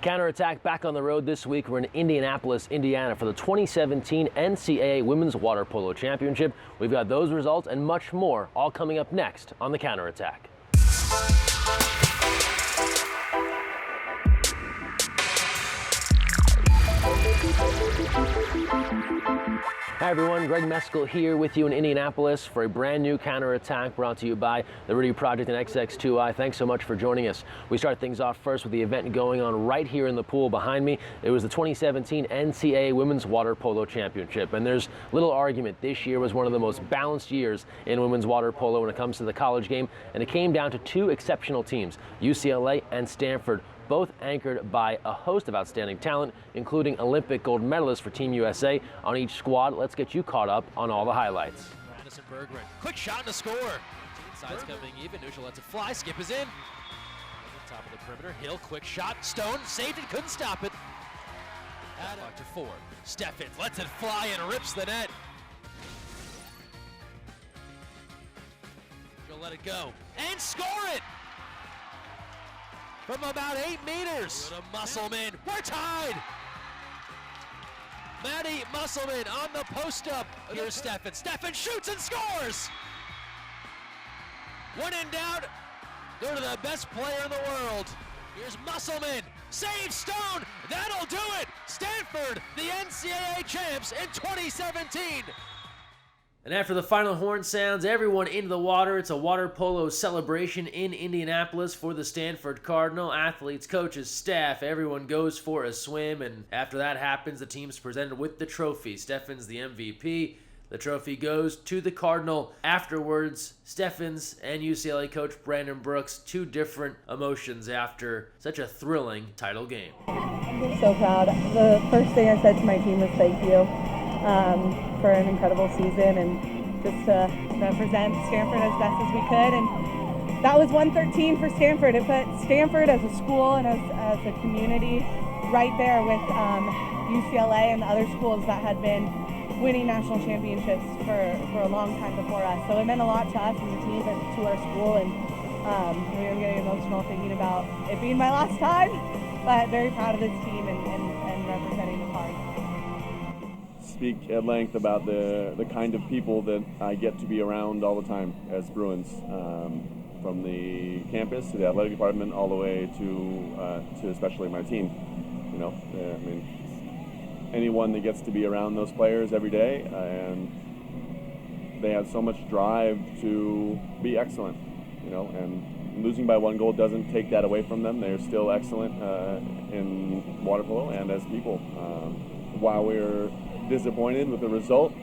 Counterattack back on the road this week. We're in Indianapolis, Indiana for the 2017 NCAA Women's Water Polo Championship. We've got those results and much more all coming up next on the Counterattack. Hi everyone, Greg Mescall here with you in Indianapolis for a brand new Counterattack brought to you by the Rudy Project and XX2I. Thanks so much for joining us. We start things off first with the event going on right here in the pool behind me. It was the 2017 NCAA Women's Water Polo Championship, and there's little argument. This year was one of the most balanced years in women's water polo when it comes to the college game, and it came down to two exceptional teams, UCLA and Stanford, both anchored by a host of outstanding talent, including Olympic gold medalists for Team USA on each squad. Let's get you caught up on all the highlights. Madison Bergman, quick shot and a score. Sides coming even, Neutral lets it fly, Skip is in. Top of the perimeter, Hill, quick shot, Stone, saved it, couldn't stop it. Factor 4, Steffens lets it fly and rips the net. She'll let it go, and score it! From about 8 meters. Good to Musselman. We're tied. Maddie Musselman on the post up. Here's Steffens. Steffens shoots and scores. When in doubt, go to the best player in the world. Here's Musselman. Save Stone. That'll do it. Stanford, the NCAA champs in 2017. And after the final horn sounds, everyone into the water. It's a water polo celebration in Indianapolis for the Stanford Cardinal. Athletes, coaches, staff, everyone goes for a swim. And after that happens, the team's presented with the trophy. Steffens, the MVP. The trophy goes to the Cardinal. Afterwards, Steffens and UCLA coach Brandon Brooks, two different emotions after such a thrilling title game. I'm so proud. The first thing I said to my team was thank you. For an incredible season and just to represent Stanford as best as we could. And that was 113 for Stanford. It put Stanford as a school and as a community right there with UCLA and the other schools that had been winning national championships for a long time before us. So it meant a lot to us as a team and to our school. And we were getting emotional thinking about it being my last time, but very proud of this team and representing the card. Speak at length about the kind of people that I get to be around all the time as Bruins, from the campus to the athletic department all the way to especially my team. You know, I mean, anyone that gets to be around those players every day, and they have so much drive to be excellent. You know, and losing by one goal doesn't take that away from them. They're still excellent in water polo and as people. While we're disappointed with the result,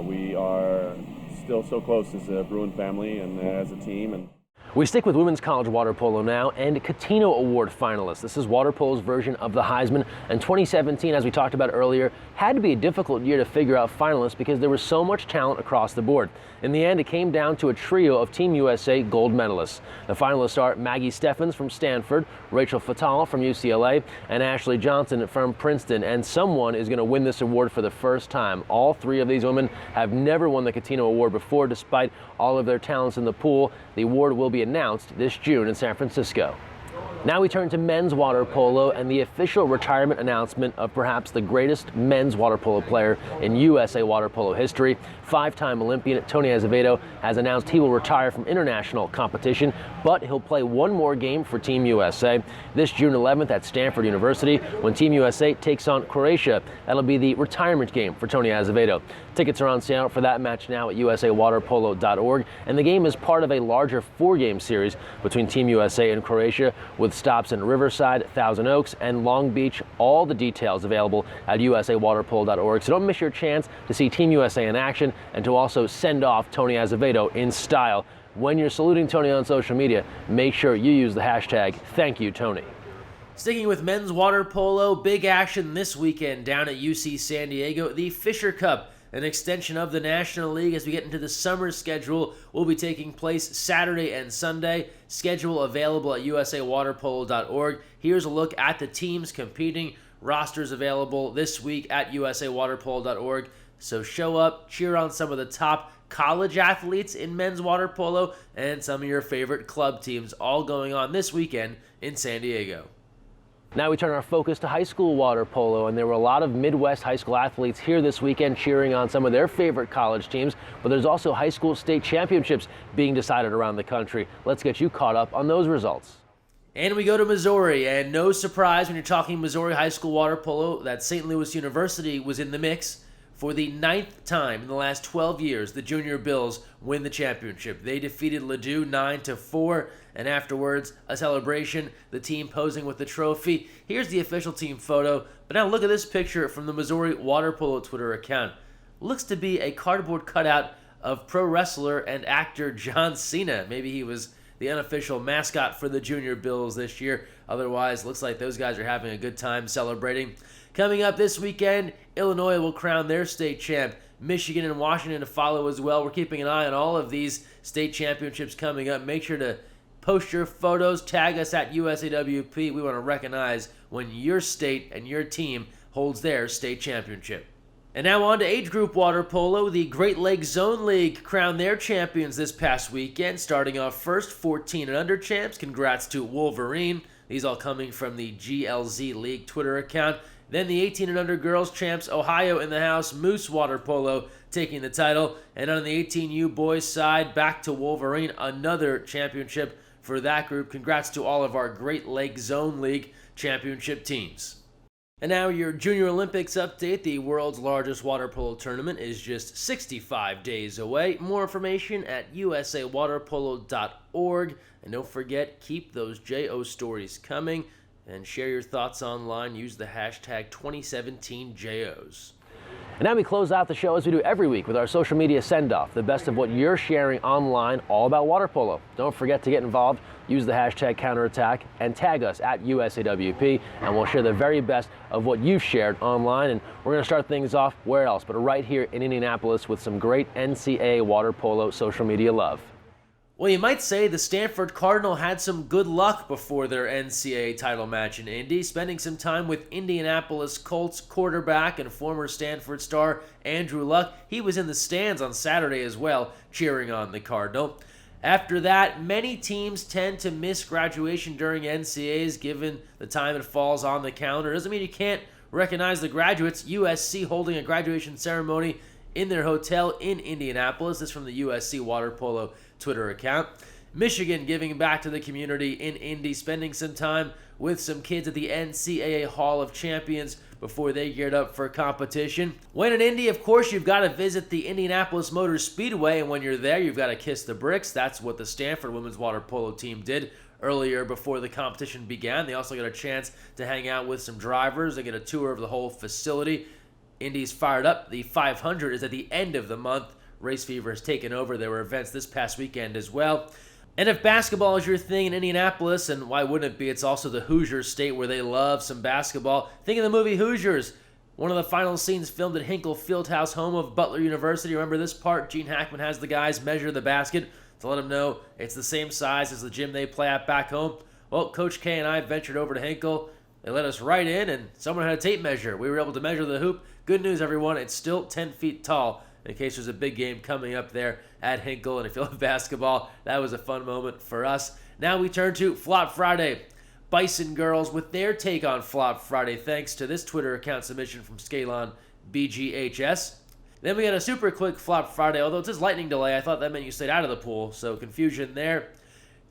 we are still so close as a Bruin family and as a team. And we stick with women's college water polo now, and Catino Award finalists. This is water polo's version of the Heisman, and 2017, as we talked about earlier, had to be a difficult year to figure out finalists because there was so much talent across the board. In the end, it came down to a trio of Team USA gold medalists. The finalists are Maggie Steffens from Stanford, Rachel Fatal from UCLA, and Ashley Johnson from Princeton, and someone is going to win this award for the first time. All three of these women have never won the Catino Award before, despite all of their talents in the pool. The award will be announced this June in San Francisco. Now we turn to men's water polo and the official retirement announcement of perhaps the greatest men's water polo player in USA water polo history. Five-time Olympian Tony Azevedo has announced he will retire from international competition, but he'll play one more game for Team USA this June 11th at Stanford University when Team USA takes on Croatia. That'll be the retirement game for Tony Azevedo. Tickets are on sale for that match now at usawaterpolo.org, and the game is part of a larger four-game series between Team USA and Croatia with stops in Riverside, Thousand Oaks, and Long Beach. All the details available at usawaterpolo.org, so don't miss your chance to see Team USA in action and to also send off Tony Azevedo in style. When you're saluting Tony on social media, make sure you use the hashtag #ThankYouTony. Sticking with men's water polo, big action this weekend down at UC San Diego, the Fisher Cup. An extension of the National League as we get into the summer schedule will be taking place Saturday and Sunday. Schedule available at usawaterpolo.org. Here's a look at the teams competing. Rosters available this week at usawaterpolo.org. So show up, cheer on some of the top college athletes in men's water polo and some of your favorite club teams, all going on this weekend in San Diego. Now we turn our focus to high school water polo, and there were a lot of Midwest high school athletes here this weekend cheering on some of their favorite college teams, but there's also high school state championships being decided around the country. Let's get you caught up on those results. And we go to Missouri, and no surprise when you're talking Missouri high school water polo that St. Louis University was in the mix. For the 9th time in the last 12 years, the Junior Bills win the championship. They defeated Ladue 9-4, and afterwards, a celebration, the team posing with the trophy. Here's the official team photo, but now look at this picture from the Missouri Water Polo Twitter account. Looks to be a cardboard cutout of pro wrestler and actor John Cena. Maybe he was the unofficial mascot for the Junior Bills this year. Otherwise, looks like those guys are having a good time celebrating. Coming up this weekend, Illinois will crown their state champ. Michigan and Washington to follow as well. We're keeping an eye on all of these state championships coming up. Make sure to post your photos, tag us at USAWP. We want to recognize when your state and your team holds their state championship. And now on to age group water polo. The Great Lakes Zone League crowned their champions this past weekend. Starting off first, 14 and under champs. Congrats to Wolverine. These all coming from the GLZ League Twitter account. Then the 18 and under girls champs, Ohio in the house, Moose Water Polo taking the title. And on the 18U boys side, back to Wolverine, another championship for that group. Congrats to all of our Great Lakes Zone League championship teams. And now your Junior Olympics update. The world's largest water polo tournament is just 65 days away. More information at usawaterpolo.org. And don't forget, keep those JO stories coming and share your thoughts online. Use the hashtag 2017JOs. And now we close out the show as we do every week with our social media send-off, the best of what you're sharing online all about water polo. Don't forget to get involved, use the hashtag counterattack, and tag us at USAWP, and we'll share the very best of what you've shared online. And we're going to start things off where else but right here in Indianapolis with some great NCAA water polo social media love. Well, you might say the Stanford Cardinal had some good luck before their NCAA title match in Indy, spending some time with Indianapolis Colts quarterback and former Stanford star Andrew Luck. He was in the stands on Saturday as well, cheering on the Cardinal. After that, many teams tend to miss graduation during NCAAs given the time it falls on the calendar. Doesn't mean you can't recognize the graduates. USC holding a graduation ceremony in their hotel in Indianapolis. This is from the USC Water Polo Twitter account. Michigan giving back to the community in Indy, spending some time with some kids at the NCAA Hall of Champions before they geared up for competition. When in Indy, of course, you've got to visit the Indianapolis Motor Speedway, and when you're there, you've got to kiss the bricks. That's what the Stanford women's water polo team did earlier before the competition began. They also got a chance to hang out with some drivers. They get a tour of the whole facility. Indy's fired up. The 500 is at the end of the month. Race fever has taken over. There were events this past weekend as well. And if basketball is your thing in Indianapolis, and why wouldn't it be? It's also the Hoosiers state where they love some basketball. Think of the movie Hoosiers. One of the final scenes filmed at Hinkle Fieldhouse, home of Butler University. Remember this part? Gene Hackman has the guys measure the basket to let them know it's the same size as the gym they play at back home. Well, Coach K and I ventured over to Hinkle. They let us right in, and someone had a tape measure. We were able to measure the hoop. Good news, everyone. It's still 10 feet tall. In case there's a big game coming up there at Hinkle, and if you love basketball, that was a fun moment for us. Now we turn to Flop Friday. Bison girls with their take on Flop Friday, thanks to this Twitter account submission from Scalon BGHS. Then we got a super quick Flop Friday, although it says lightning delay. I thought that meant you stayed out of the pool, so confusion there.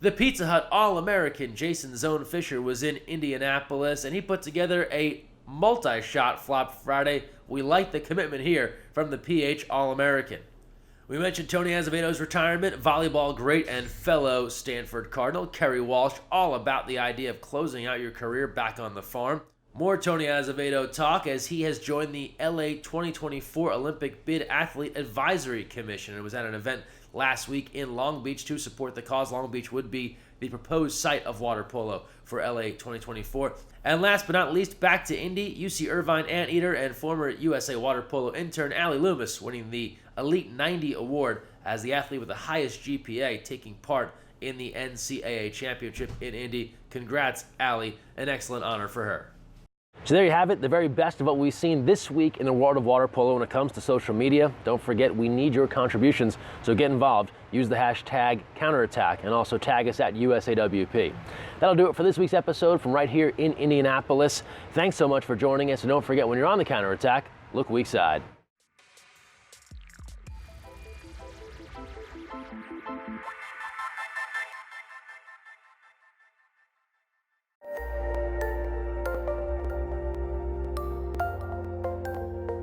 The Pizza Hut All-American Jason Zone Fisher was in Indianapolis, and he put together a multi-shot Flop Friday. We like the commitment here from the PH All-American. We mentioned Tony Azevedo's retirement, volleyball great and fellow Stanford Cardinal Kerry Walsh, all about the idea of closing out your career back on the farm. More Tony Azevedo talk as he has joined the LA 2024 Olympic Bid Athlete Advisory Commission. It was at an event last week in Long Beach to support the cause. Long Beach would be the proposed site of water polo for LA 2024. And last but not least, back to Indy, UC Irvine Anteater and former USA Water Polo intern Allie Loomis winning the Elite 90 award as the athlete with the highest GPA taking part in the NCAA championship in Indy. Congrats, Allie. An excellent honor for her. So there you have it, the very best of what we've seen this week in the world of water polo when it comes to social media. Don't forget, we need your contributions, so get involved. Use the hashtag counterattack and also tag us at USAWP. That'll do it for this week's episode from right here in Indianapolis. Thanks so much for joining us, and don't forget, when you're on the counterattack, look weak side.